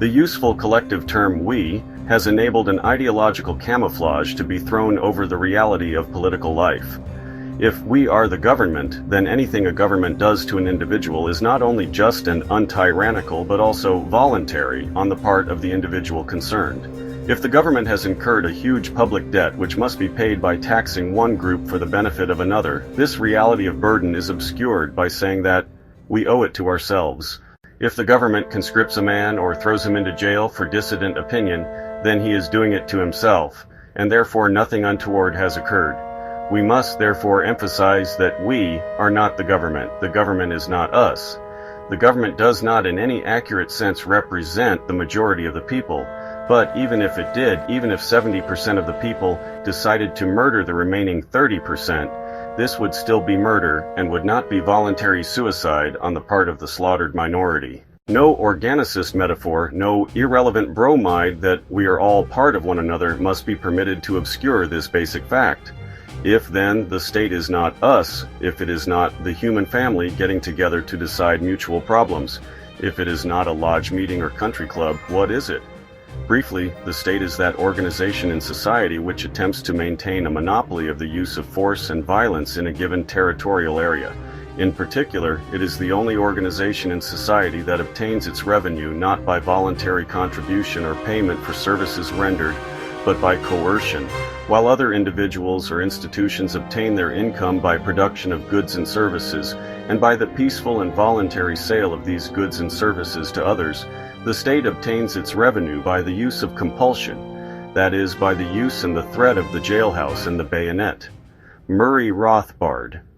The useful collective term "we" has enabled an ideological camouflage to be thrown over the reality of political life. If we are the government, then anything a government does to an individual is not only just and untyrannical, but also voluntary on the part of the individual concerned. If the government has incurred a huge public debt which must be paid by taxing one group for the benefit of another, this reality of burden is obscured by saying that we owe it to ourselves. If the government conscripts a man or throws him into jail for dissident opinion, then he is doing it to himself, and therefore nothing untoward has occurred. We must therefore emphasize that we are not the government is not us. The government does not in any accurate sense represent the majority of the people, but even if it did, even if 70% of the people decided to murder the remaining 30%, this would still be murder and would not be voluntary suicide on the part of the slaughtered minority. No organicist metaphor, no irrelevant bromide that we are all part of one another must be permitted to obscure this basic fact. If then the state is not us, if it is not the human family getting together to decide mutual problems, if it is not a lodge meeting or country club, what is it? Briefly, the state is that organization in society which attempts to maintain a monopoly of the use of force and violence in a given territorial area. In particular, it is the only organization in society that obtains its revenue not by voluntary contribution or payment for services rendered, but by coercion, while other individuals or institutions obtain their income by production of goods and services, and by the peaceful and voluntary sale of these goods and services to others. The state obtains its revenue by the use of compulsion, that is, by the use and the threat of the jailhouse and the bayonet. Murray Rothbard.